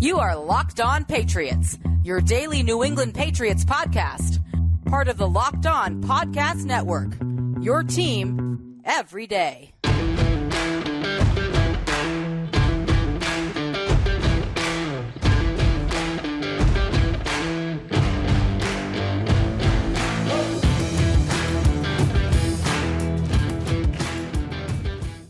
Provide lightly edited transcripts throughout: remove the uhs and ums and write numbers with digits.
You are Locked On Patriots, your daily New England Patriots podcast. Part of the Locked On Podcast Network, your team every day.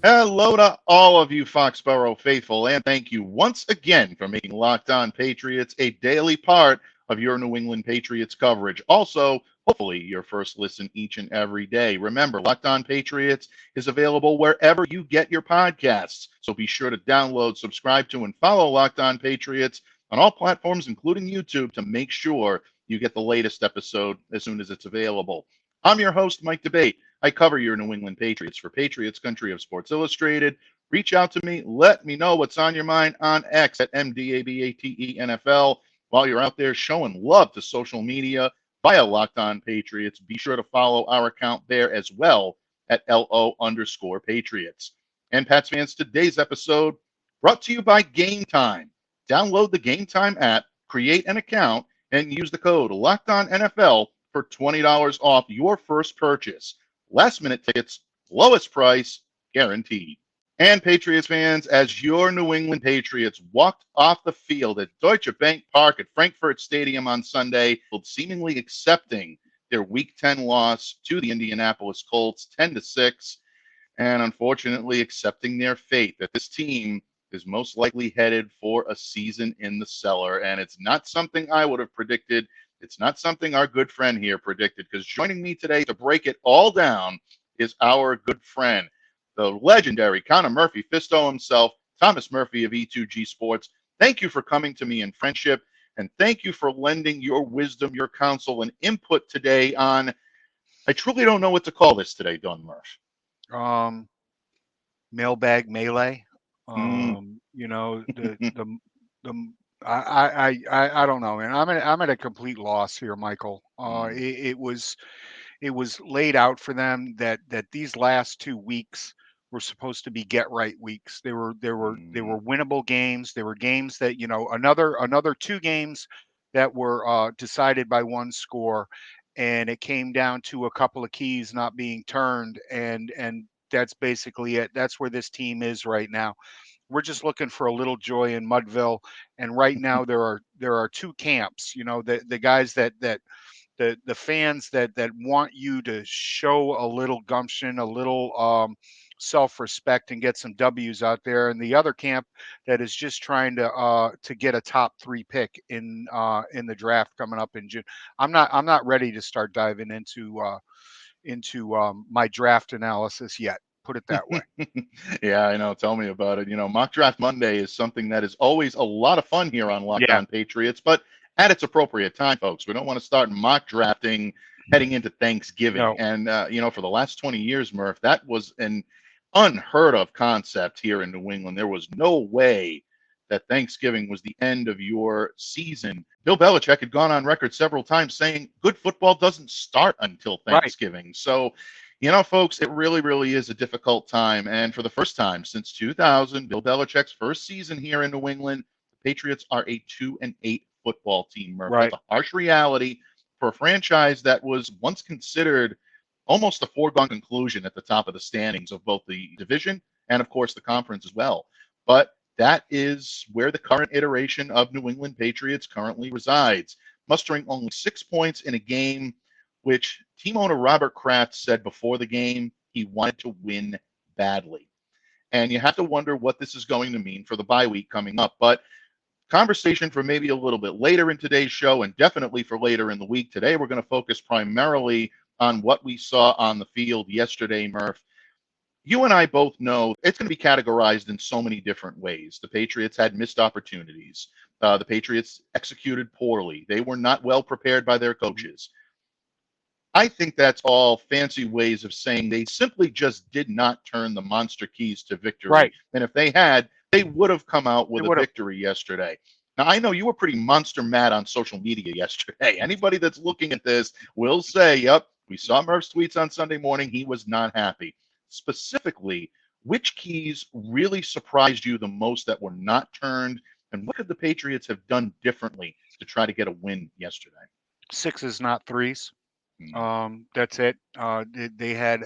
Hello to all of you Foxborough faithful, and thank you once again for making Locked On Patriots a daily part of your New England Patriots coverage. Also, hopefully, your first listen each and every day. Remember, Locked On Patriots is available wherever you get your podcasts, so be sure to download, subscribe to, and follow Locked On Patriots on all platforms, including YouTube, to make sure you get the latest episode as soon as it's available. I'm your host, Mike Debate. I cover your New England Patriots for Patriots Country of Sports Illustrated. Reach out to me. Let me know what's on your mind on X at MDABATENFL. While you're out there showing love to social media via Locked On Patriots, be sure to follow our account there as well at LO_Patriots. And Pats fans, today's episode brought to you by Gametime. Download the Gametime app, create an account, and use the code LOCKEDONNFL for $20 off your first purchase. Last-minute tickets, lowest price, guaranteed. And Patriots fans, as your New England Patriots walked off the field at Deutsche Bank Park at Frankfurt Stadium on Sunday, seemingly accepting their Week 10 loss to the Indianapolis Colts, 10-6, and unfortunately accepting their fate that this team is most likely headed for a season in the cellar. And it's not something I would have predicted. It's not something our good friend here predicted, because joining me today to break it all down is our good friend, the legendary Connor Murphy, Fisto himself, Thomas Murphy of E2G Sports. Thank you for coming to me in friendship, and thank you for lending your wisdom, your counsel, and input today on, I truly don't know what to call this today, Don Murph. Mailbag melee. You know, I don't know, man. I'm at a complete loss here, Michael. It was laid out for them that these last 2 weeks were supposed to be get right weeks. They were winnable games. They were games that, you know, another 2 games that were decided by one score, and it came down to a couple of keys not being turned, and that's basically it. That's where this team is right now. We're just looking for a little joy in Mudville, and right now there are 2 camps. You know, the guys that the fans that want you to show a little gumption, a little self-respect, and get some W's out there, and the other camp that is just trying to get a top 3 pick in the draft coming up in June. I'm not ready to start diving into my draft analysis yet. Put it that way. Yeah, I know. Tell me about it. You know, Mock Draft Monday is something that is always a lot of fun here on Locked On Patriots, but at its appropriate time, folks. We don't want to start mock drafting heading into Thanksgiving. No. And, you know, for the last 20 years, Murph, that was an unheard of concept here in New England. There was no way that Thanksgiving was the end of your season. Bill Belichick had gone on record several times saying good football doesn't start until Thanksgiving. Right. So, you know, folks, it really, really is a difficult time. And for the first time since 2000, Bill Belichick's first season here in New England, the Patriots are a 2-8 football team, Murph. Right. That's a harsh reality for a franchise that was once considered almost a foregone conclusion at the top of the standings of both the division and, of course, the conference as well. But that is where the current iteration of New England Patriots currently resides, mustering only 6 points in a game which team owner Robert Kraft said before the game he wanted to win badly. And you have to wonder what this is going to mean for the bye week coming up. But conversation for maybe a little bit later in today's show, and definitely for later in the week. Today, we're going to focus primarily on what we saw on the field yesterday, Murph. You and I both know it's going to be categorized in so many different ways. The Patriots had missed opportunities. The Patriots executed poorly. They were not well prepared by their coaches. I think that's all fancy ways of saying they simply just did not turn the monster keys to victory. Right. And if they had, they would have come out with a victory yesterday. Now, I know you were pretty monster mad on social media yesterday. Anybody that's looking at this will say, yep, we saw Murph's tweets on Sunday morning. He was not happy. Specifically, which keys really surprised you the most that were not turned And what could the Patriots have done differently to try to get a win yesterday? Sixes, not threes. Mm. That's it. They had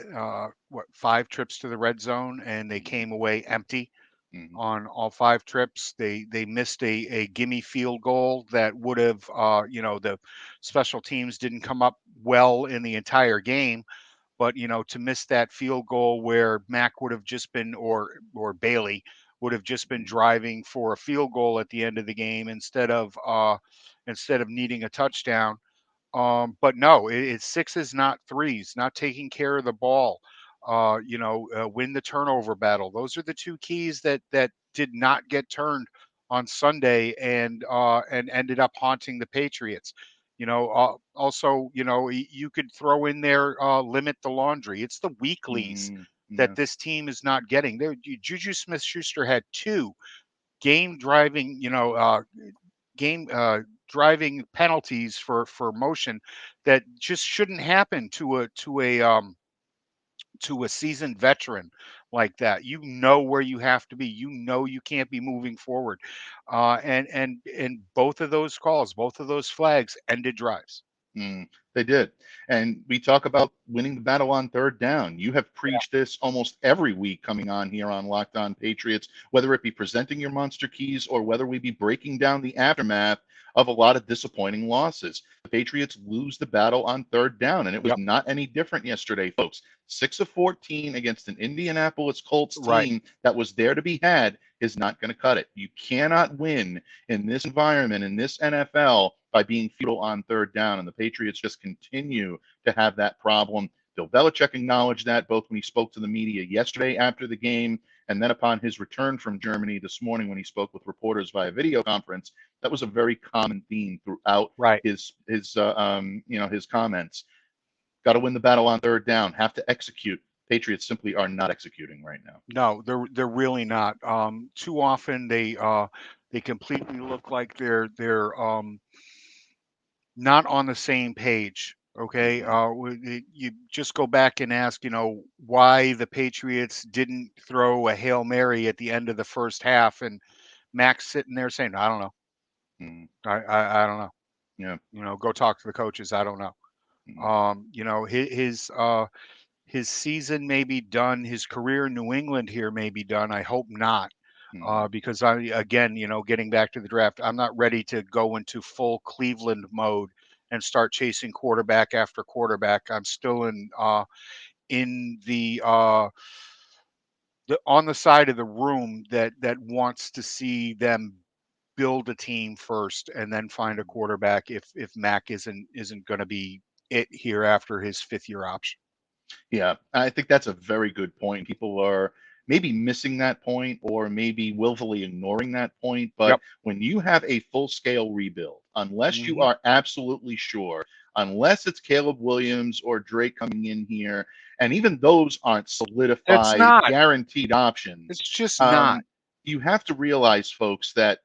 5 trips to the red zone, and they came away empty Mm. on all 5 trips. They missed a gimme field goal that would have, the special teams didn't come up well in the entire game. But to miss that field goal where Mac would have just been, or Bailey would have just been driving for a field goal at the end of the game instead of needing a touchdown. But no, it's sixes, not threes, not taking care of the ball. Win the turnover battle. Those are the 2 keys that did not get turned on Sunday and ended up haunting the Patriots. Also, you could throw in there, limit the laundry. It's the weeklies Mm. that Yeah. this team is not getting. Juju Smith-Schuster had 2 game driving, game driving penalties for motion that just shouldn't happen to a seasoned veteran like that. Where you have to be. You can't be moving forward. And both of those calls, both of those flags ended drives. They did. And we talk about winning the battle on third down. You have preached this almost every week coming on here on Locked On Patriots, whether it be presenting your monster keys or whether we be breaking down the aftermath of a lot of disappointing losses. The Patriots lose the battle on third down, and it was not any different yesterday, folks. 6 of 14 against an Indianapolis Colts team that was there to be had is not going to cut it. You cannot win in this environment, in this NFL, by being futile on third down, and the Patriots just continue to have that problem. Bill Belichick acknowledged that both when he spoke to the media yesterday after the game and then upon his return from Germany this morning when he spoke with reporters via video conference. That was a very common theme throughout his comments. Got to win the battle on third down, have to execute. Patriots simply are not executing right now. No, they're really not. Too often they completely look like they're not on the same page. Okay. You just go back and ask, why the Patriots didn't throw a Hail Mary at the end of the first half, and Mac's sitting there saying, I don't know. I don't know. Yeah. Go talk to the coaches. I don't know. His season may be done. His career in New England here may be done. I hope not. Because getting back to the draft, I'm not ready to go into full Cleveland mode and start chasing quarterback after quarterback. I'm still in the on the side of the room that wants to see them build a team first and then find a quarterback if Mac isn't going to be it here after his 5th-year option. Yeah, I think that's a very good point. People are maybe missing that point or maybe willfully ignoring that point. But when you have a full-scale rebuild, unless you are absolutely sure, unless it's Caleb Williams or Drake coming in here, and even those aren't solidified, guaranteed options. It's just not. You have to realize, folks, that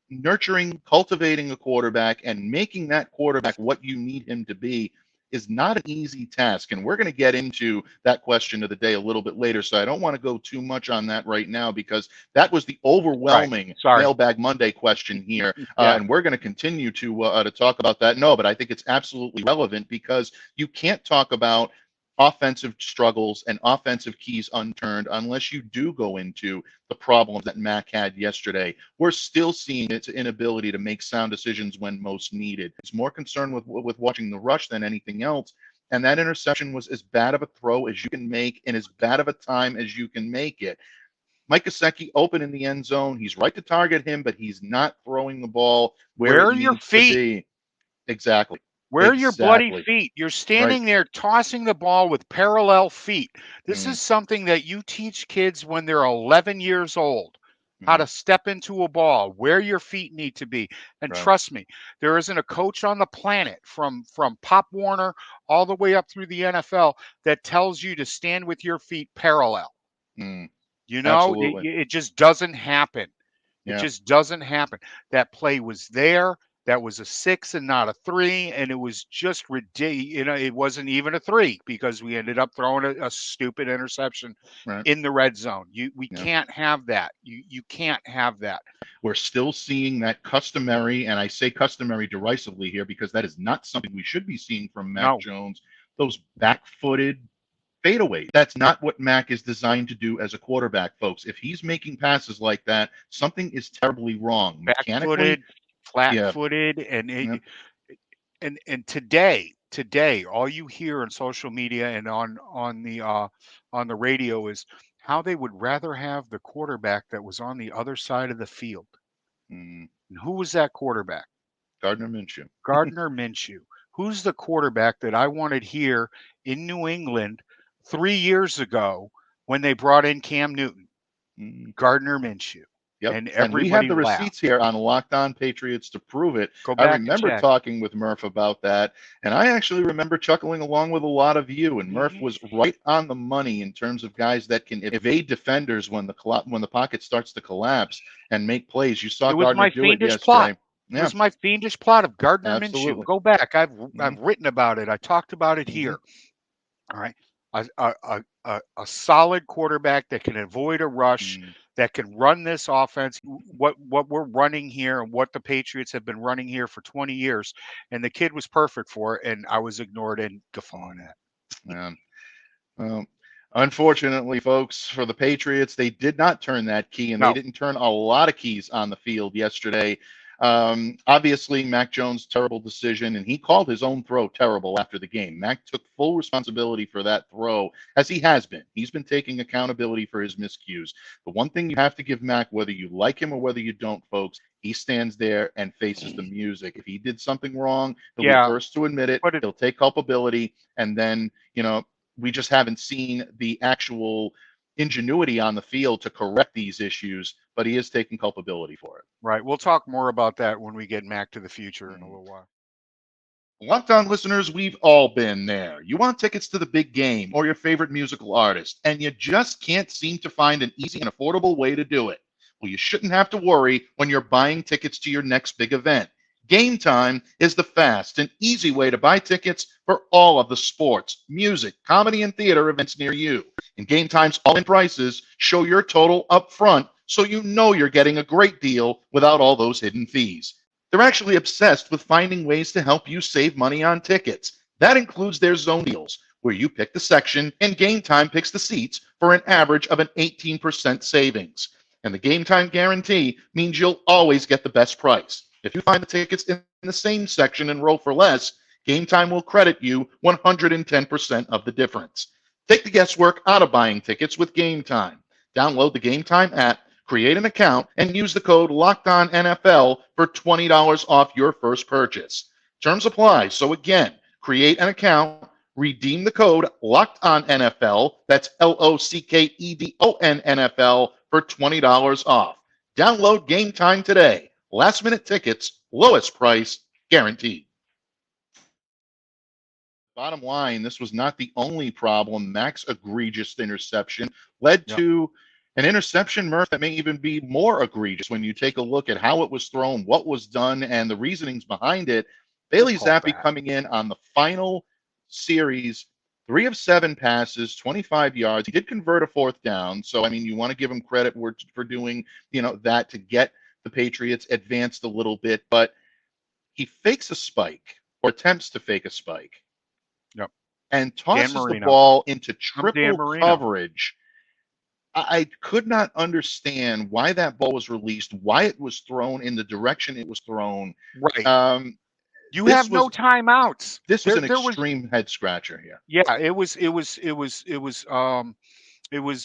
nurturing, cultivating a quarterback and making that quarterback what you need him to be is not an easy task. And we're going to get into that question of the day a little bit later. So I don't want to go too much on that right now because that was the overwhelming Mailbag Monday question here. And we're going to continue to talk about that. No, but I think it's absolutely relevant because you can't talk about offensive struggles and offensive keys unturned unless you do go into the problems that Mac had yesterday. We're still seeing its inability to make sound decisions when most needed. It's more concerned with watching the rush than anything else. And that interception was as bad of a throw as you can make in as bad of a time as you can make it. Mike Gesicki open in the end zone. He's right to target him, but he's not throwing the ball where it needs to be. Exactly. Where are your bloody feet? You're standing there tossing the ball with parallel feet. This is something that you teach kids when they're 11 years old, how to step into a ball, where your feet need to be. And trust me, there isn't a coach on the planet from Pop Warner all the way up through the NFL that tells you to stand with your feet parallel. It just doesn't happen. It just doesn't happen. That play was there. that was a 6 and not a 3, and it was just ridiculous. It wasn't even a 3 because we ended up throwing a stupid interception Right. in the red zone. We Yeah. can't have that. You can't have that. We're still seeing that customary, and I say customary derisively here because that is not something we should be seeing from Mac Jones. Those back-footed fadeaway. That's not what Mac is designed to do as a quarterback, folks. If he's making passes like that, something is terribly wrong. Back-footed, flat-footed, and today, all you hear on social media and on the radio is how they would rather have the quarterback that was on the other side of the field. And who was that quarterback? Gardner Minshew. Gardner Minshew. Who's the quarterback that I wanted here in New England 3 years ago when they brought in Cam Newton? Gardner Minshew. Yep. And we have the receipts here on Locked On Patriots to prove it. I remember talking with Murph about that, and I actually remember chuckling along with a lot of you. And Murph was right on the money in terms of guys that can evade defenders when the pocket starts to collapse and make plays. You saw Gardner do it yesterday. It was my fiendish plot of Gardner Minshew. Go back. I've written about it. I talked about it here. All right. A solid quarterback that can avoid a rush, that can run this offense, what we're running here and what the Patriots have been running here for 20 years. And the kid was perfect for it, and I was ignored and guffawed at. Well, unfortunately, folks, for the Patriots, they did not turn that key, and they didn't turn a lot of keys on the field yesterday. Obviously, Mac Jones' terrible decision, and he called his own throw terrible after the game. Mac took full responsibility for that throw, as he has been. He's been taking accountability for his miscues. The one thing you have to give Mac, whether you like him or whether you don't, folks, he stands there and faces the music. If he did something wrong, he'll be first to admit it. He'll take culpability, and then, we just haven't seen the actual ingenuity on the field to correct these issues, but he is taking culpability for it. Right. We'll talk more about that when we get Mac to the future in a little while. Locked On listeners, we've all been there. You want tickets to the big game or your favorite musical artist, and you just can't seem to find an easy and affordable way to do it. Well, you shouldn't have to worry when you're buying tickets to your next big event. Gametime is the fast and easy way to buy tickets for all of the sports, music, comedy, and theater events near you. And Gametime's all-in prices show your total up front, so you know you're getting a great deal without all those hidden fees. They're actually obsessed with finding ways to help you save money on tickets. That includes their zone deals, where you pick the section and Gametime picks the seats for an average of an 18% savings. And the Gametime guarantee means you'll always get the best price. If you find the tickets in the same section and row for less, Gametime will credit you 110% of the difference. Take the guesswork out of buying tickets with Gametime. Download the Gametime app, create an account, and use the code LOCKEDONNFL for $20 off your first purchase. Terms apply. So again, create an account, redeem the code LOCKEDONNFL, that's LOCKEDON for $20 off. Download Gametime today. Last minute tickets, lowest price, guaranteed. Bottom line, this was not the only problem. Mac's egregious interception led to an interception, Murph, that may even be more egregious when you take a look at how it was thrown, what was done, and the reasonings behind it. Bailey Zappi coming in on the final series, 3 of 7 passes, 25 yards. He did convert a 4th down. So, I mean, you want to give him credit for doing, that to get the Patriots advanced a little bit, but he fakes a spike or attempts to fake a spike. Yep. And tosses the ball into triple coverage. I could not understand why that ball was released, why it was thrown in the direction it was thrown. Right. You have no timeouts. This was an extreme head scratcher here. Yeah, it was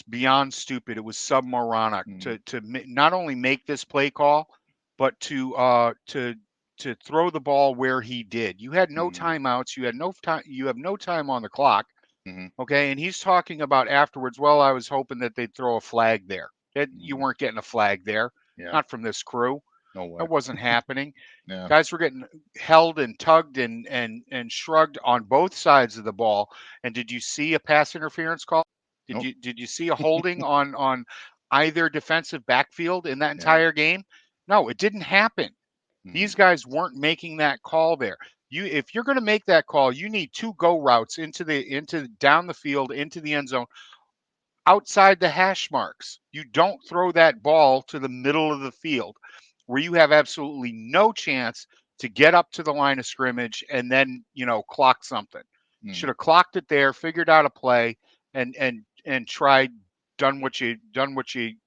beyond stupid. It was submoronic to not only make this play call, but to throw the ball where he did. You had no timeouts. You had no time. You have no time on the clock. Okay, and he's talking about afterwards. Well, I was hoping that they'd throw a flag there. You weren't getting a flag there. Not from this crew. No way. That wasn't happening. Guys were getting held and tugged and shrugged on both sides of the ball. And did you see a pass interference call? Did you see a holding on either defensive backfield in that entire game? No, it didn't happen. These guys weren't making that call there. If you're going to make that call, you need 2 go routes into down the field, into the end zone, outside the hash marks. You don't throw that ball to the middle of the field where you have absolutely no chance to get up to the line of scrimmage and then, clock something. Should have clocked it there, figured out a play, and tried, done what you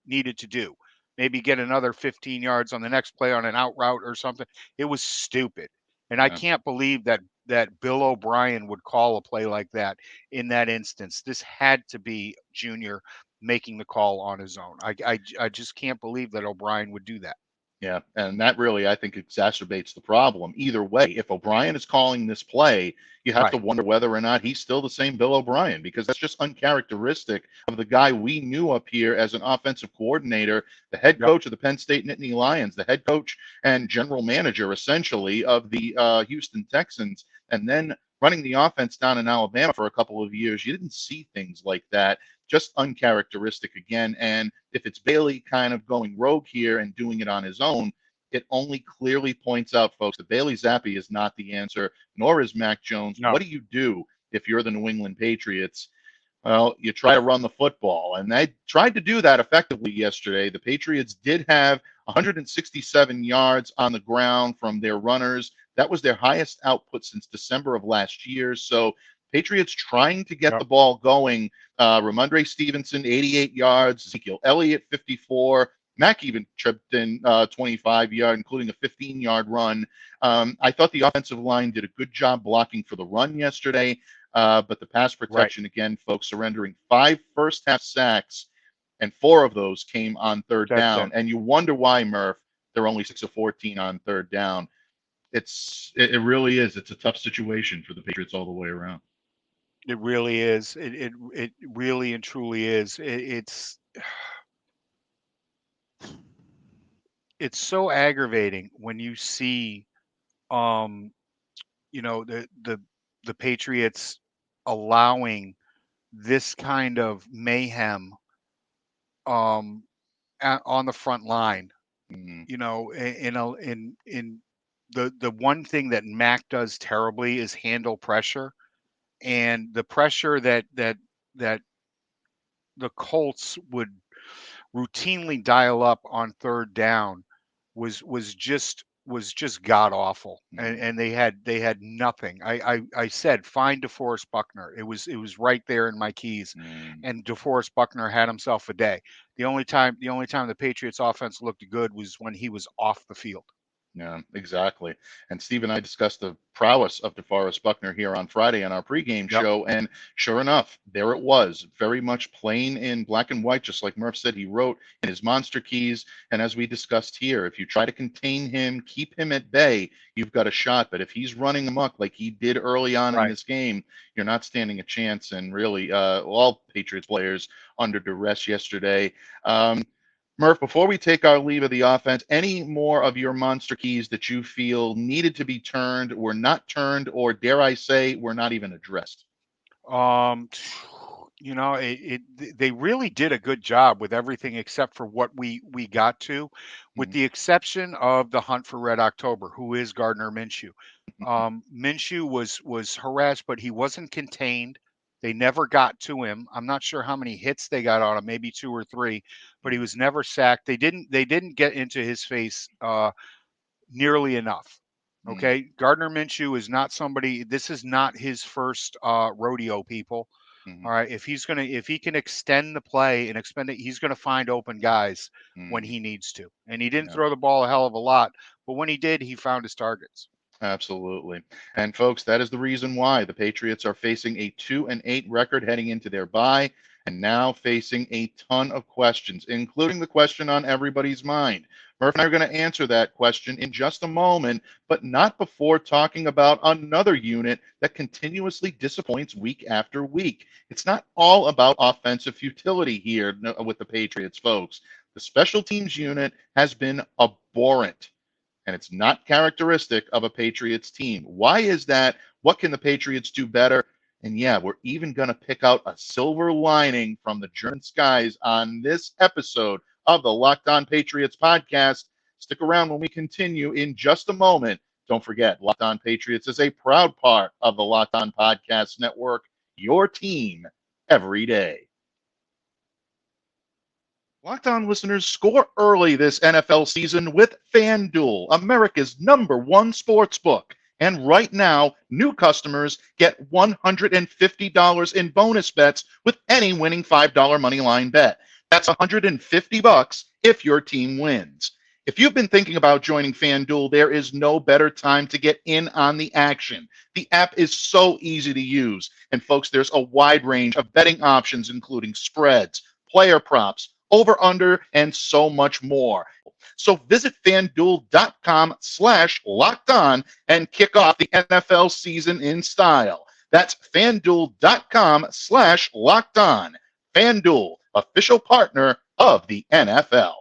needed to do. Maybe get another 15 yards on the next play on an out route or something. It was stupid. And I can't believe that Bill O'Brien would call a play like that in that instance. This had to be Junior making the call on his own. I just can't believe that O'Brien would do that. Yeah, and that really, I think, exacerbates the problem. Either way, if O'Brien is calling this play, you have to wonder whether or not he's still the same Bill O'Brien, because that's just uncharacteristic of the guy we knew up here as an offensive coordinator, the head coach of the Penn State Nittany Lions, the head coach and general manager, essentially, of the Houston Texans, and then running the offense down in Alabama for a couple of years. You didn't see things like that. Just uncharacteristic again. And if it's Bailey kind of going rogue here and doing it on his own, it only clearly points out, folks, that Bailey Zappi is not the answer, nor is Mac Jones. No. What do you do if you're the New England Patriots? Well, you try to run the football, and they tried to do that effectively yesterday. The Patriots did have 167 yards on the ground from their runners. That was their highest output since December of last year. So Patriots trying to get the ball going. Ramondre Stevenson, 88 yards. Ezekiel Elliott, 54. Mack even tripped in 25 yards, including a 15-yard run. I thought the offensive line did a good job blocking for the run yesterday, but the pass protection, again, folks, surrendering 5 first-half sacks, and 4 of those came on third down. And you wonder why, Murph, they're only 6 of 14 on third down. It really is. It's a tough situation for the Patriots all the way around. It really is. It really and truly is. It's so aggravating when you see, the Patriots allowing this kind of mayhem, on the front line. In the one thing that Mac does terribly is handle pressure. And the pressure that the Colts would routinely dial up on third down was just god awful, and they had nothing. I said find DeForest Buckner. It was right there in my keys, and DeForest Buckner had himself a day. The only time the Patriots offense looked good was when he was off the field. Yeah, exactly. And Steve and I discussed the prowess of DeForest Buckner here on Friday on our pregame show. And sure enough, there it was, very much plain in black and white, just like Murph said he wrote in his monster keys. And as we discussed here, if you try to contain him, keep him at bay, you've got a shot. But if he's running amok like he did early on in this game, you're not standing a chance. And really, all Patriots players under duress yesterday. Murph, before we take our leave of the offense, any more of your monster keys that you feel needed to be turned, were not turned, or dare I say, were not even addressed? They really did a good job with everything except for what we got to, with the exception of the hunt for Red October, who is Gardner Minshew. Minshew was harassed, but he wasn't contained. They never got to him. I'm not sure how many hits they got on him, maybe 2 or 3, but he was never sacked. They didn't get into his face nearly enough. Okay. Gardner Minshew is not somebody, this is not his first rodeo, people. All right. If he can extend the play and expend it, he's going to find open guys when he needs to. And he didn't throw the ball a hell of a lot, but when he did, he found his targets. Absolutely. And folks, that is the reason why the Patriots are facing a 2-8 record heading into their bye, and now facing a ton of questions, including the question on everybody's mind. Murph and I are going to answer that question in just a moment, but not before talking about another unit that continuously disappoints week after week. It's not all about offensive futility here with the Patriots, folks. The special teams unit has been abhorrent, and it's not characteristic of a Patriots team. Why is that? What can the Patriots do better? And yeah, we're even going to pick out a silver lining from the German skies on this episode of the Locked On Patriots podcast. Stick around when we continue in just a moment. Don't forget, Locked On Patriots is a proud part of the Locked On Podcast Network, your team every day. Locked On listeners, score early this NFL season with FanDuel, America's #1 sportsbook. And right now, new customers get $150 in bonus bets with any winning $5 moneyline bet. That's $150 if your team wins. If you've been thinking about joining FanDuel, there is no better time to get in on the action. The app is so easy to use. And folks, there's a wide range of betting options, including spreads, player props, over, under, and so much more. So visit FanDuel.com/LockedOn and kick off the NFL season in style. That's FanDuel.com/LockedOn. FanDuel, official partner of the NFL.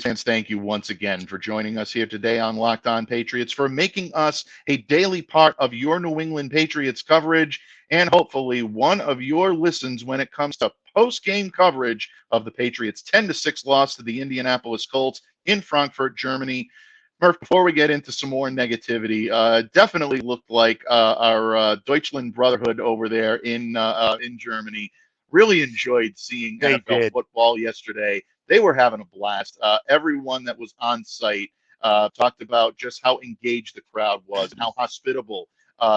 Fans, thank you once again for joining us here today on Locked On Patriots, for making us a daily part of your New England Patriots coverage, and hopefully one of your listens when it comes to post-game coverage of the Patriots' 10-6 loss to the Indianapolis Colts in Frankfurt, Germany. Murph, before we get into some more negativity, definitely looked like our Deutschland Brotherhood over there in Germany. Really enjoyed seeing NFL football yesterday. They were having a blast. Everyone that was on site talked about just how engaged the crowd was and how hospitable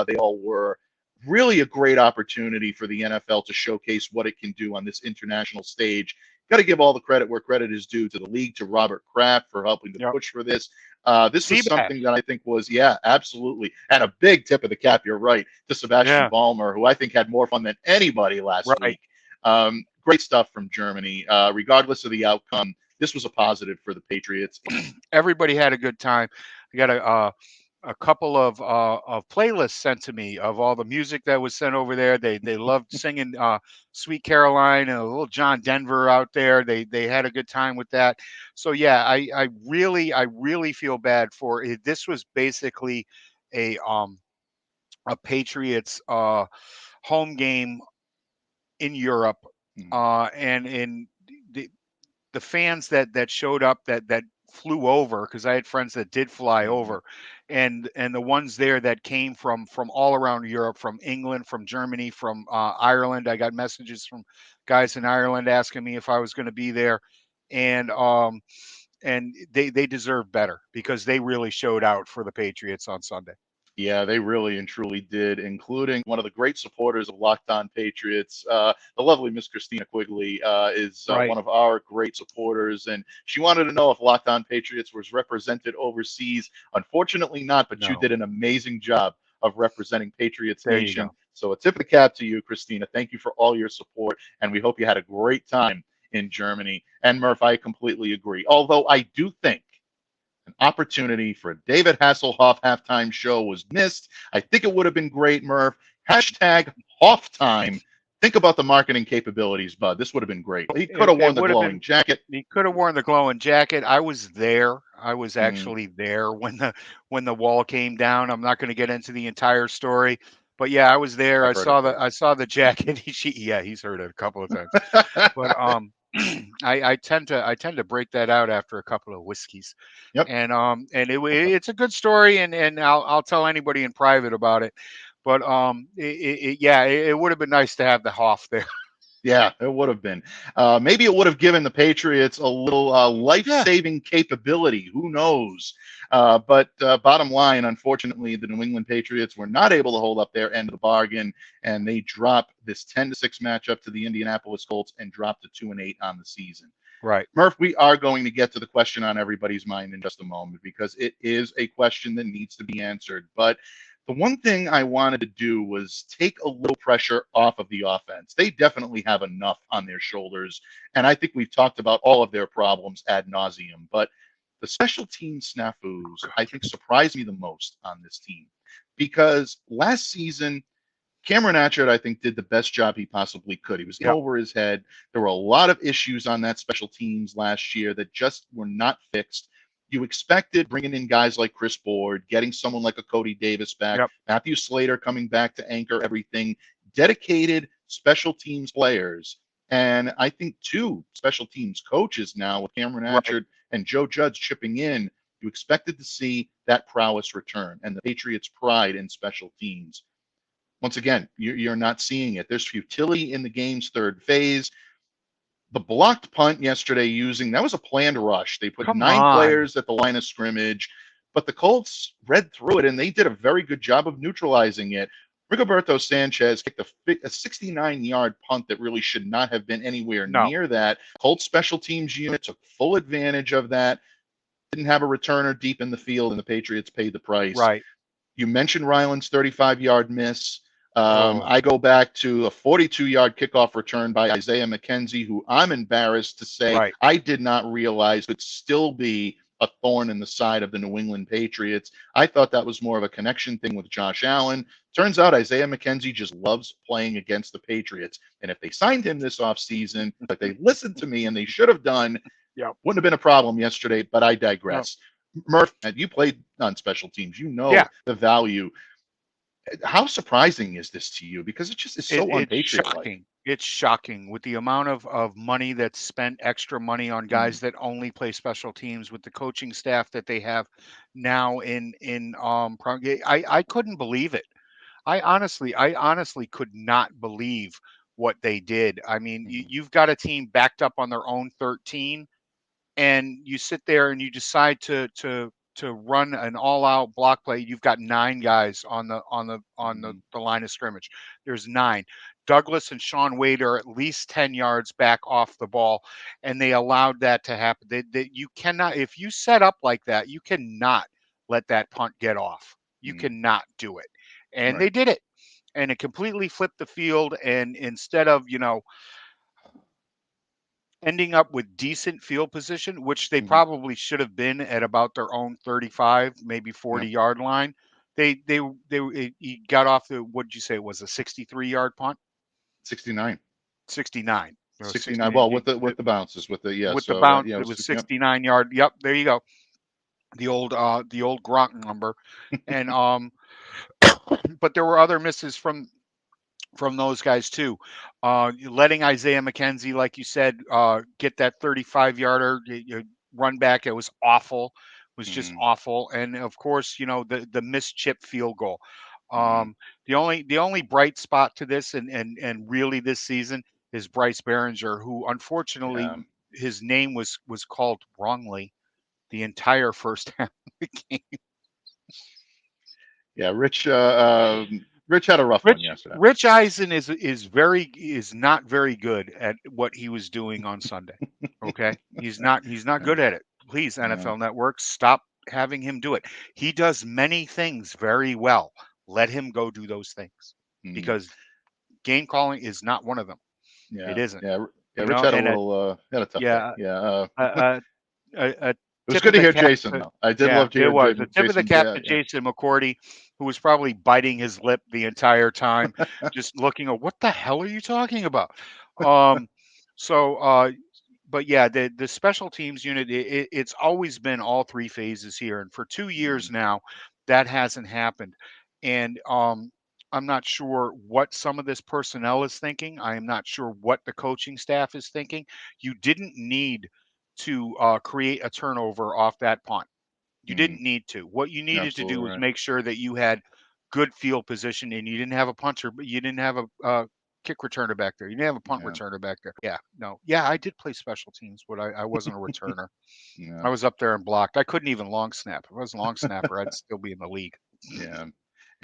they all were. Really a great opportunity for the NFL to showcase what it can do on this international stage. Got to give all the credit where credit is due to the league, to Robert Kraft for helping to push for this. This was something that I think was, absolutely. And a big tip of the cap, you're right, to Sebastian Ballmer, who I think had more fun than anybody last week. Great stuff from Germany. Regardless of the outcome, this was a positive for the Patriots. Everybody had a good time. I got a couple of playlists sent to me of all the music that was sent over there. They loved singing Sweet Caroline and a little John Denver out there. They had a good time with that. So yeah, I really feel bad for it. This was basically a Patriots home game in Europe, and in the fans that showed up that flew over, because I had friends that did fly over, and the ones there that came from all around Europe, from England, from Germany, from Ireland. I got messages from guys in Ireland asking me if I was going to be there, and they deserve better, because they really showed out for the Patriots on Sunday. Yeah, they really and truly did, including one of the great supporters of Locked On Patriots. The lovely Miss Christina Quigley is one of our great supporters, and she wanted to know if Locked On Patriots was represented overseas. Unfortunately not, but you did an amazing job of representing Patriots Nation. So a tip of the cap to you, Christina. Thank you for all your support, and we hope you had a great time in Germany. And Murph, I completely agree. Although I do think an opportunity for a David Hasselhoff halftime show was missed. I think it would have been great, Murph. #Hoff-time. Think about the marketing capabilities, bud. This would have been great. He could have worn the glowing jacket. He could have worn the glowing jacket. I was there. I was actually there when the wall came down. I'm not going to get into the entire story, but yeah, I was there. I saw the jacket. He's heard it a couple of times. But I tend to break that out after a couple of whiskeys. And it's a good story, and I'll tell anybody in private about it. But it would have been nice to have the Hoff there. Yeah, it would have been. Maybe it would have given the Patriots a little life-saving capability. Who knows? But bottom line, unfortunately, the New England Patriots were not able to hold up their end of the bargain, and they dropped this 10-6 matchup to the Indianapolis Colts and dropped to 2-8 on the season. Right. Murph, we are going to get to the question on everybody's mind in just a moment, because it is a question that needs to be answered. But the one thing I wanted to do was take a little pressure off of the offense. They definitely have enough on their shoulders, and I think we've talked about all of their problems ad nauseum. But the special team snafus, I think, surprised me the most on this team, because last season, Cameron Atchett, I think, did the best job he possibly could. He was over his head. There were a lot of issues on that special teams last year that just were not fixed. You expected bringing in guys like Chris Board, getting someone like a Cody Davis back, Matthew Slater coming back to anchor everything, dedicated special teams players. And I think two special teams coaches now with Cameron Atchard and Joe Judge chipping in, you expected to see that prowess return and the Patriots' pride in special teams. Once again, you're not seeing it. There's futility in the game's third phase. The blocked punt yesterday that was a planned rush. They put 9 players at the line of scrimmage, but the Colts read through it, and they did a very good job of neutralizing it. Rigoberto Sanchez kicked a 69-yard punt that really should not have been anywhere near that. Colts special teams unit took full advantage of that. Didn't have a returner deep in the field, and the Patriots paid the price. Right. You mentioned Ryland's 35-yard miss. I go back to a 42-yard kickoff return by Isaiah McKenzie, who I'm embarrassed to say I did not realize could still be a thorn in the side of the New England Patriots. I thought that was more of a connection thing with Josh Allen. Turns out Isaiah McKenzie just loves playing against the Patriots. And if they signed him this offseason, like they listened to me and they should have done, wouldn't have been a problem yesterday, but I digress. Murph, you played on special teams. You know the value. How surprising is this to you? Because it just is so unpatriotic. It's shocking with the amount of money that's spent, extra money on guys that only play special teams, with the coaching staff that they have now I couldn't believe it. I honestly could not believe what they did. I mean, you've got a team backed up on their own 13, and you sit there and you decide to run an all-out block play. You've got 9 guys on the line of scrimmage. There's 9. Douglas and Sean Wade are at least 10 yards back off the ball, and they allowed that to happen. You cannot, if you set up like that, you cannot let that punt get off. You cannot do it. And they did it. And it completely flipped the field. And instead of, ending up with decent field position, which they probably should have been at about their own 35, maybe 40-yard line, he got off the, what did you say it was, a 63-yard punt? 69. 69. 69. Well, with the bounces, with the bounce, it was 69-yard. Yep, there you go. The old Gronk number, and but there were other misses from those guys too. Letting Isaiah McKenzie, like you said, get that 35-yarder run back. It was awful. It was just awful. And of course, the missed chip field goal. The only bright spot to this and really this season is Bryce Behringer, who unfortunately his name was called wrongly the entire first half of the game. Yeah, Rich had a rough one yesterday. Rich Eisen is not very good at what he was doing on Sunday. Okay, he's not good at it. Please, NFL Network, stop having him do it. He does many things very well. Let him go do those things, because game calling is not one of them. It isn't. Yeah, Rich had a tough day. It was good to hear Jason, though. I did love to hear Jason. The tip of the cap to Jason McCourty, who was probably biting his lip the entire time, just looking at, what the hell are you talking about? But yeah, the special teams unit, it's always been all 3 phases here. And for 2 years now, that hasn't happened. And I'm not sure what some of this personnel is thinking. I am not sure what the coaching staff is thinking. You didn't need to create a turnover off that punt. You didn't need to. What you needed to do was make sure that you had good field position, and you didn't have a punter, but you didn't have a kick returner back there. You didn't have a punt returner back there. I did play special teams, but I wasn't a returner. I was up there and blocked. I couldn't even long snap. If I was a long snapper, I'd still be in the league.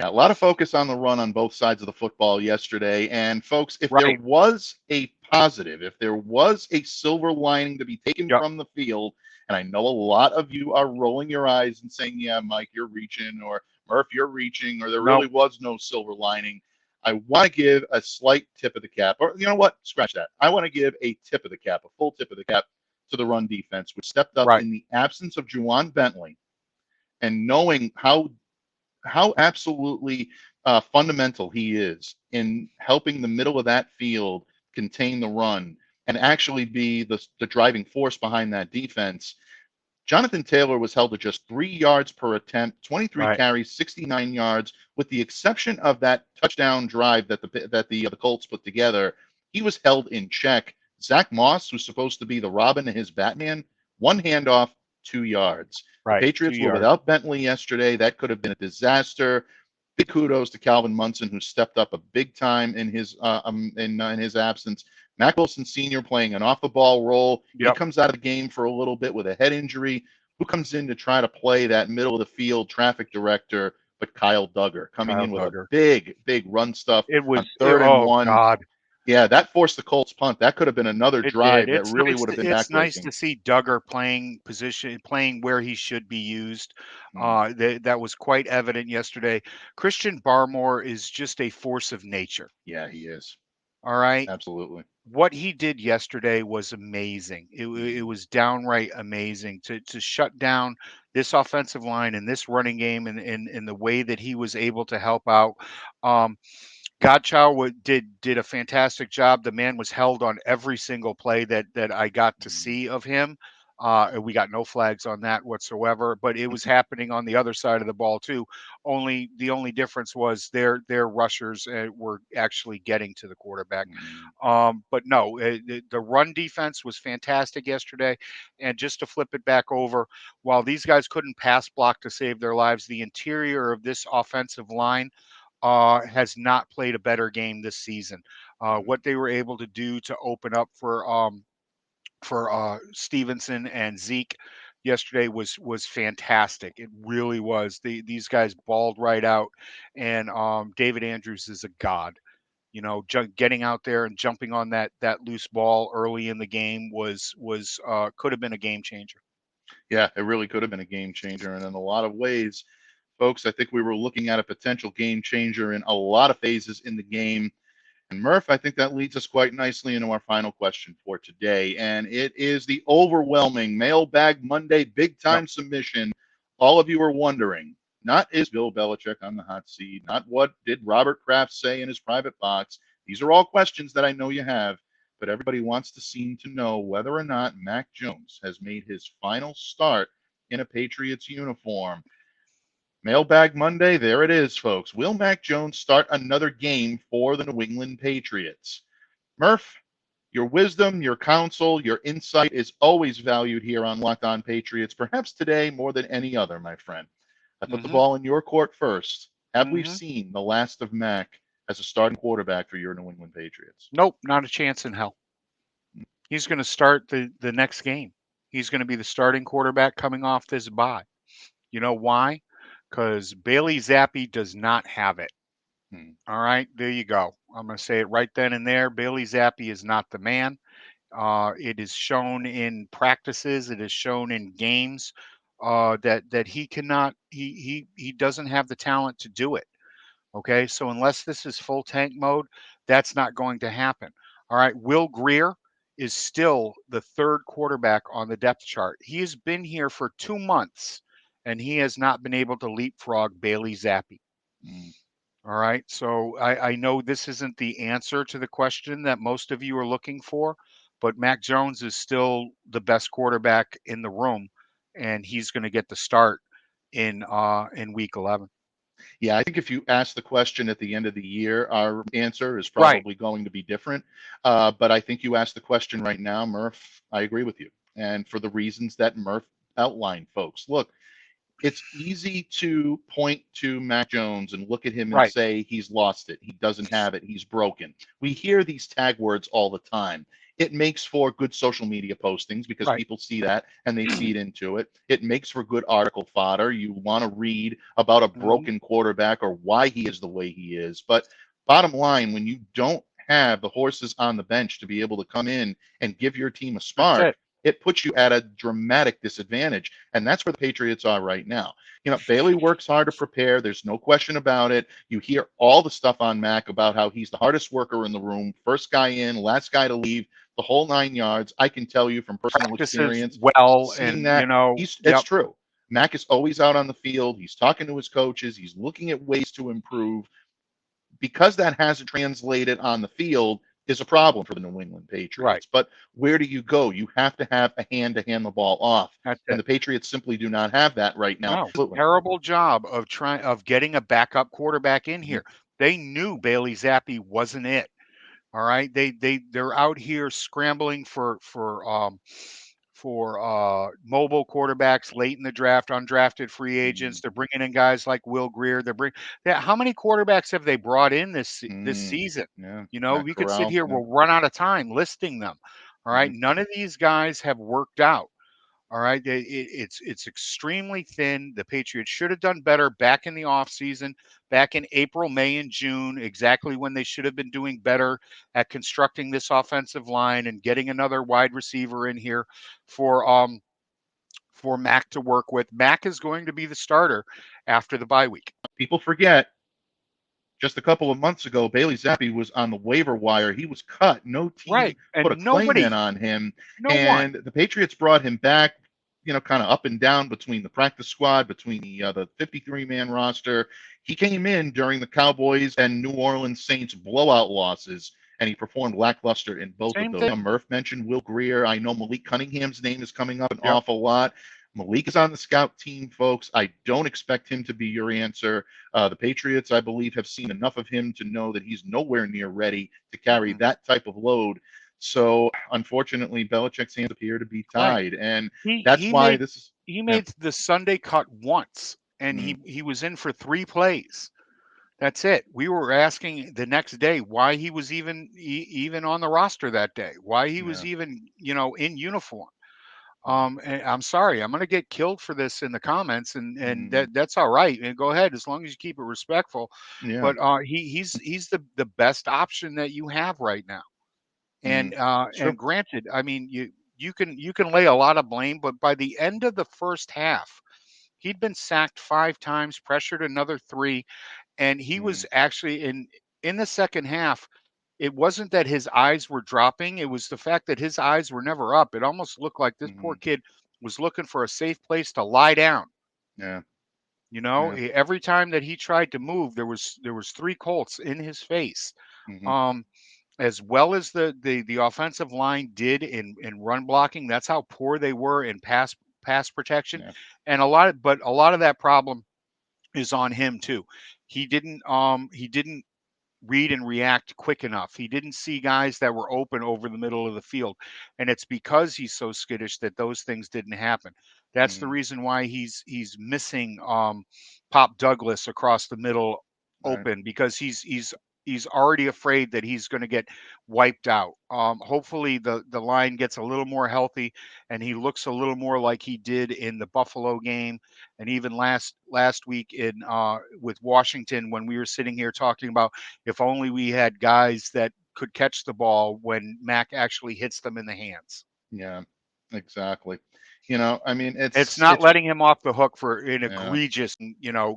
Yeah, a lot of focus on the run on both sides of the football yesterday. And folks, if there was a positive, if there was a silver lining to be taken from the field, and I know a lot of you are rolling your eyes and saying, yeah, Mike, you're reaching, or Murph, you're reaching, or there really was no silver lining, I want to give a slight tip of the cap, or you know what, scratch that. I want to give a tip of the cap, a full tip of the cap to the run defense, which stepped up in the absence of Juwan Bentley, and knowing how absolutely fundamental he is in helping the middle of that field contain the run and actually be the driving force behind that defense. Jonathan Taylor was held to just 3 yards per attempt, 23 carries, 69 yards, with the exception of that touchdown drive that the Colts put together. he was held in check. Zach Moss, who's supposed to be the Robin to his Batman, one handoff, 2 yards. Right. The Patriots were without Bentley yesterday. That could have been a disaster. Big kudos to Calvin Munson, who stepped up a big time in his absence. Mack Wilson Sr. playing an off-the-ball role. He comes out of the game for a little bit with a head injury. Who comes in to try to play that middle-of-the-field traffic director but Kyle Duggar, coming in with a big run stuff on 3rd and 1. God. Yeah, that forced the Colts punt. That could have been another drive that really would have been backbreaking. It's nice to see Duggar playing where he should be used. That was quite evident yesterday. Christian Barmore is just a force of nature. Yeah, he is. All right. Absolutely. What he did yesterday was amazing. It was downright amazing to shut down this offensive line and this running game in the way that he was able to help out. Godchow did a fantastic job. The man was held on every single play that I got to see of him. We got no flags on that whatsoever, but it was happening on the other side of the ball too. The only difference was their rushers were actually getting to the quarterback. But no, the run defense was fantastic yesterday. And just to flip it back over, while these guys couldn't pass block to save their lives, the interior of this offensive line has not played a better game this season. What they were able to do to open up for Stevenson and Zeke yesterday was fantastic. It really was. These guys balled right out, and David Andrews is a god. You know, getting out there and jumping on that loose ball early in the game was could have been a game changer. Yeah, it really could have been a game changer, and in a lot of ways, folks, I think we were looking at a potential game changer in a lot of phases in the game. And Murph, I think that leads us quite nicely into our final question for today. And it is the overwhelming Mailbag Monday big time submission. All of you are wondering, not is Bill Belichick on the hot seat, not what did Robert Kraft say in his private box. These are all questions that I know you have, but everybody wants to seem to know whether or not Mac Jones has made his final start in a Patriots uniform. Mailbag Monday, there it is, folks. Will Mac Jones start another game for the New England Patriots? Murph, your wisdom, your counsel, your insight is always valued here on Locked On Patriots, perhaps today more than any other, my friend. I put the ball in your court first. Have we seen the last of Mac as a starting quarterback for your New England Patriots? Nope, not a chance in hell. He's going to start the next game. He's going to be the starting quarterback coming off this bye. You know why? Because Bailey Zappi does not have it. All right, there you go. I'm going to say it right then and there. Bailey Zappi is not the man. It is shown in practices. It is shown in games that he cannot. He doesn't have the talent to do it. Okay, so unless this is full tank mode, that's not going to happen. All right, Will Grier is still the third quarterback on the depth chart. He has been here for 2 months, and he has not been able to leapfrog Bailey Zappi. All right, so I know this isn't the answer to the question that most of you are looking for, but Mac Jones is still the best quarterback in the room, and he's going to get the start in Week 11. Yeah, I think if you ask the question at the end of the year, our answer is probably going to be different. But I think you ask the question right now, Murph, I agree with you. And for the reasons that Murph outlined, folks. Look, it's easy to point to Mac Jones and look at him and say he's lost it. He doesn't have it. He's broken. We hear these tag words all the time. It makes for good social media postings because people see that and they feed into it. It makes for good article fodder. You want to read about a broken quarterback or why he is the way he is. But bottom line, when you don't have the horses on the bench to be able to come in and give your team a spark, it puts you at a dramatic disadvantage. And that's where the Patriots are right now. You know, Bailey works hard to prepare. There's no question about it. You hear all the stuff on Mac about how he's the hardest worker in the room, first guy in, last guy to leave, the whole 9 yards. I can tell you from personal experience, and that, you know, it's true. Mac is always out on the field. He's talking to his coaches. He's looking at ways to improve. Because that hasn't translated on the field is a problem for the New England Patriots. But where do you go? You have to have a hand to hand the ball off. And the Patriots simply do not have that right now. Terrible job of getting a backup quarterback in here. They knew Bailey Zappi wasn't it. All right, they're out here scrambling for mobile quarterbacks late in the draft, undrafted free agents. They're bringing in guys like Will Greer. How many quarterbacks have they brought in this season? Yeah, You know, Matt we could sit Corral. here, Yeah. we'll run out of time listing them. All right, none of these guys have worked out. All right, it's extremely thin. The Patriots should have done better back in the offseason, back in April, May, and June, exactly when they should have been doing better at constructing this offensive line and getting another wide receiver in here for Mac to work with. Mac is going to be the starter after the bye week. People forget, just a couple of months ago, Bailey Zappi was on the waiver wire. He was cut. No team Right, put a and claim in on him. no one. And the Patriots brought him back, kind of up and down between the practice squad, between the 53-man roster. He came in during the Cowboys and New Orleans Saints blowout losses, and he performed lackluster in both Same of those. thing. Murph mentioned Will Greer. I know Malik Cunningham's name is coming up an Yep. awful lot. Malik is on the scout team, folks. I don't expect him to be your answer. The Patriots, I believe, have seen enough of him to know that he's nowhere near ready to carry that type of load. So, unfortunately, Belichick's hands appear to be tied, and that's why this is. He made the Sunday cut once, and he was in for 3 plays. That's it. We were asking the next day why he was even on the roster that day, why he was even in uniform. And I'm sorry, I'm going to get killed for this in the comments, and that's all right. And go ahead, as long as you keep it respectful. Yeah. But he's the best option that you have right now. And and granted, I mean, you can lay a lot of blame, but by the end of the first half, he'd been sacked 5 times, pressured another 3, and he was actually in the second half. It wasn't that his eyes were dropping. It was the fact that his eyes were never up. It almost looked like this poor kid was looking for a safe place to lie down. Yeah. Every time that he tried to move, there was 3 Colts in his face. As well as the offensive line did in run blocking, that's how poor they were in pass protection. And a lot of that problem is on him too. He didn't read and react quick enough. He didn't see guys that were open over the middle of the field. And it's because he's so skittish that those things didn't happen. That's the reason why he's missing Pop Douglas across the middle open, because he's already afraid that he's going to get wiped out. Hopefully the line gets a little more healthy and he looks a little more like he did in the Buffalo game, and even last week in with Washington, when we were sitting here talking about if only we had guys that could catch the ball when Mac actually hits them in the hands. Yeah, exactly. I mean, it's not letting him off the hook for an egregious,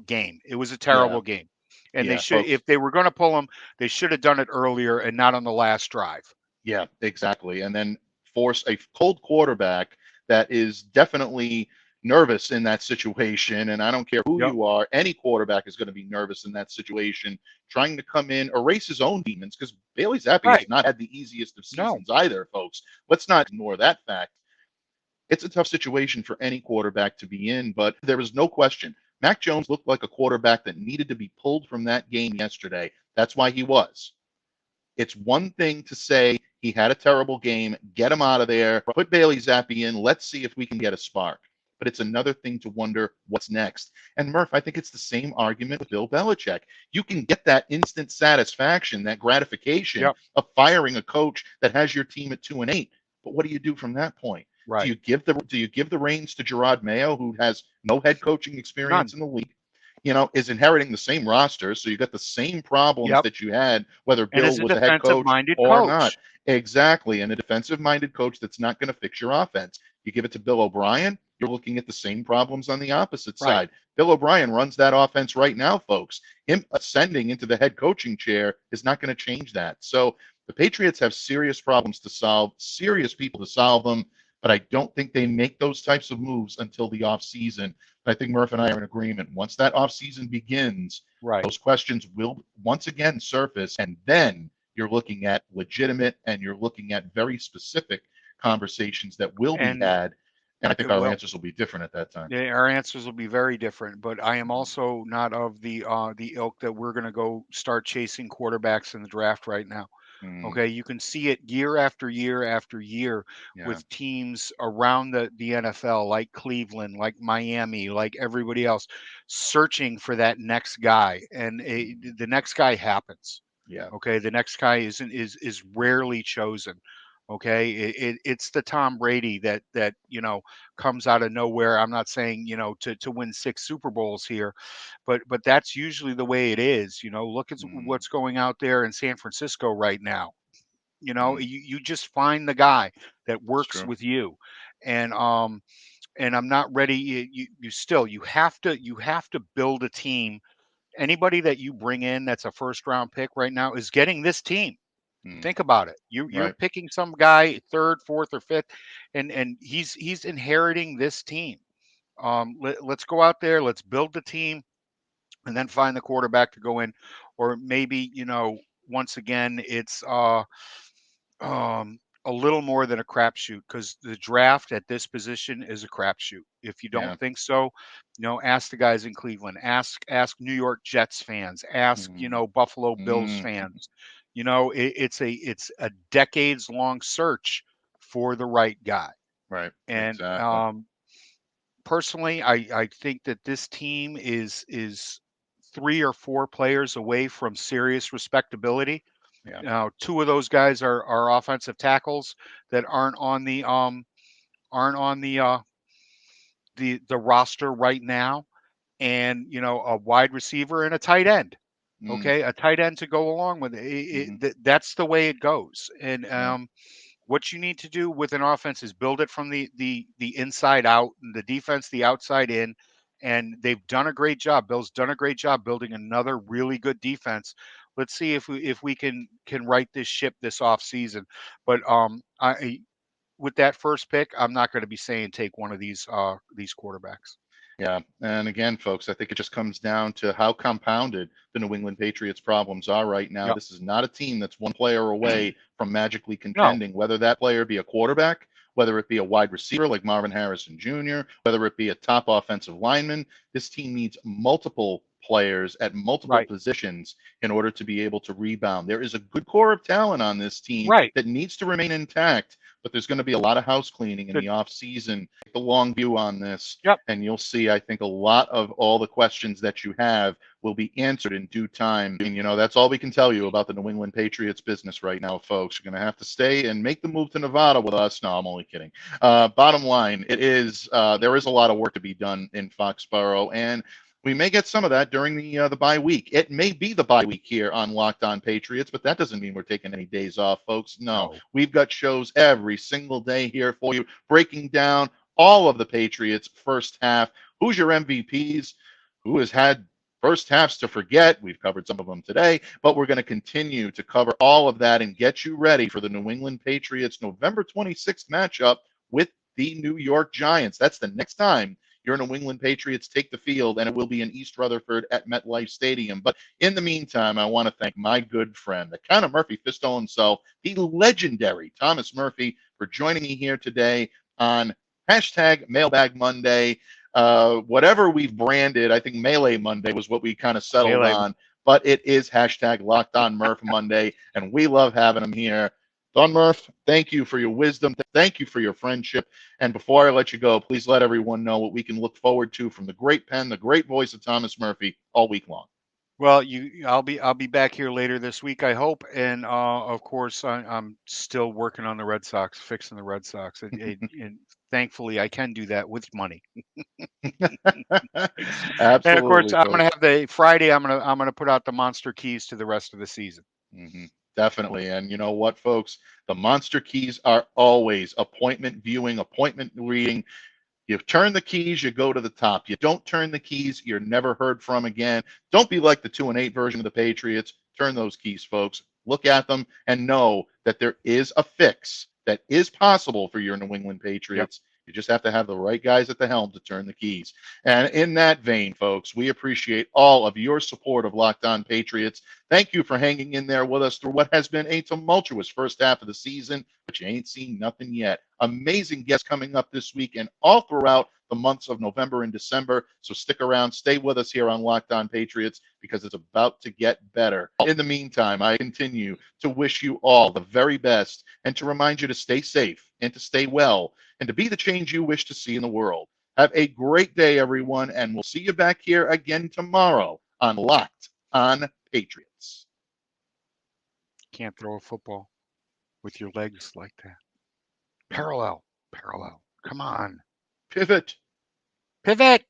game. It was a terrible game. And they should, if they were going to pull him, they should have done it earlier and not on the last drive. Yeah, exactly. And then force a cold quarterback that is definitely nervous in that situation. And I don't care who you are, any quarterback is going to be nervous in that situation, trying to come in, erase his own demons, because Bailey Zappi has not had the easiest of seasons either, folks. Let's not ignore that fact. It's a tough situation for any quarterback to be in, but there is no question. Mac Jones looked like a quarterback that needed to be pulled from that game yesterday. That's why he was. It's one thing to say he had a terrible game, get him out of there, put Bailey Zappi in, let's see if we can get a spark. But it's another thing to wonder what's next. And Murph, I think it's the same argument with Bill Belichick. You can get that instant satisfaction, that gratification of firing a coach that has your team at 2-8. But what do you do from that point? Right. Do you give the reins to Gerard Mayo, who has no head coaching experience in the league? Is inheriting the same roster, so you got the same problems that you had, whether Bill was a head coach or not. Exactly, and a defensive-minded coach that's not going to fix your offense. You give it to Bill O'Brien, you're looking at the same problems on the opposite side. Bill O'Brien runs that offense right now, folks. Him ascending into the head coaching chair is not going to change that. So the Patriots have serious problems to solve, serious people to solve them. But I don't think they make those types of moves until the offseason. I think Murph and I are in agreement. Once that offseason begins, those questions will once again surface, and then you're looking at legitimate and you're looking at very specific conversations that will be had. And I think our answers will be different at that time. Yeah, our answers will be very different. But I am also not of the ilk that we're going to go start chasing quarterbacks in the draft right now. Mm, Okay, you can see it year after year after year yeah. with teams around the NFL, like Cleveland, like Miami, like everybody else, searching for that next guy, and the next guy happens. Yeah. Okay, the next guy is rarely chosen. Okay, it's the Tom Brady that comes out of nowhere. I'm not saying to win 6 Super Bowls here, but that's usually the way it is. Look at Mm, what's going out there in San Francisco right now. mm, You just find the guy that it's works true. with you, and I'm not ready. You have to build a team. Anybody that you bring in that's a first round pick right now is getting this team. Mm, Think about it. You're right. picking some guy third, fourth, or fifth, and he's inheriting this team. Let's go out there. Let's build the team, and then find the quarterback to go in, or maybe once again it's a little more than a crapshoot, because the draft at this position is a crapshoot. If you don't Yeah. think so, ask the guys in Cleveland, ask New York Jets fans, ask Mm, Buffalo Bills mm, fans. It's a decades long search for the right guy. right. And Exactly. personally, I think that this team is 3 or 4 players away from serious respectability. Yeah. Now, 2 of those guys are offensive tackles that aren't on the roster right now, and a wide receiver and a tight end. Mm, Okay, a tight end to go along with it. mm, That's the way it goes. And right. what you need to do with an offense is build it from the inside out, and the defense the outside in. And they've done a great job. Bill's done a great job building another really good defense. Let's see if we can right this ship this off season. But I with that first pick, I'm not going to be saying take one of these quarterbacks. Yeah. And again, folks, I think it just comes down to how compounded the New England Patriots problems are right now. Yep. This is not a team that's one player away from magically No. contending, whether that player be a quarterback, whether it be a wide receiver like Marvin Harrison Jr., whether it be a top offensive lineman. This team needs multiple players at multiple Right. positions in order to be able to rebound. There is a good core of talent on this team Right. that needs to remain intact, but there's going to be a lot of house cleaning in Good. the offseason. Take the long view on this, Yep. and you'll see, I think, a lot of all the questions that you have will be answered in due time. And, that's all we can tell you about the New England Patriots business right now, folks. You're going to have to stay and make the move to Nevada with us. No, I'm only kidding. Bottom line, there is a lot of work to be done in Foxborough, and we may get some of that during the bye week. It may be the bye week here on Locked On Patriots, but that doesn't mean we're taking any days off, folks. No, No. we've got shows every single day here for you, breaking down all of the Patriots' first half. Who's your MVPs? Who has had first halves to forget? We've covered some of them today, but we're going to continue to cover all of that and get you ready for the New England Patriots November 26th matchup with the New York Giants. That's the next time your New England Patriots take the field, and it will be in East Rutherford at MetLife Stadium. But in the meantime, I want to thank my good friend, the kind of Murphy Fisto himself, the legendary Thomas Murphy, for joining me here today on hashtag Mailbag Monday. Whatever we've branded, I think Melee Monday was what we kind of settled Melee. on, but it is hashtag Locked On Murph Monday, and we love having him here. Don Murph, thank you for your wisdom. Thank you for your friendship. And before I let you go, please let everyone know what we can look forward to from the great pen, the great voice of Thomas Murphy all week long. Well, I'll be back here later this week, I hope, and of course I'm still working on the Red Sox, fixing the Red Sox, and thankfully I can do that with money. And of course Absolutely, I'm gonna folks. have the Friday. I'm gonna put out the monster keys to the rest of the season. Mm-hmm. Definitely. And you know what, folks? The monster keys are always appointment viewing, appointment reading. You turn the keys, you go to the top. You don't turn the keys, you're never heard from again. Don't be like the 2-8 version of the Patriots. Turn those keys, folks. Look at them and know that there is a fix that is possible for your New England Yep. Patriots. You just have to have the right guys at the helm to turn the keys. And in that vein, folks, we appreciate all of your support of Locked On Patriots. Thank you for hanging in there with us through what has been a tumultuous first half of the season, but you ain't seen nothing yet. Amazing guests coming up this week and all throughout the months of November and December. So stick around, stay with us here on Locked On Patriots because it's about to get better. In the meantime, I continue to wish you all the very best and to remind you to stay safe and to stay well and to be the change you wish to see in the world. Have a great day, everyone, and we'll see you back here again tomorrow on Locked On Patriots. Can't throw a football with your legs like that. Parallel. Come on. Pivot. Pivot.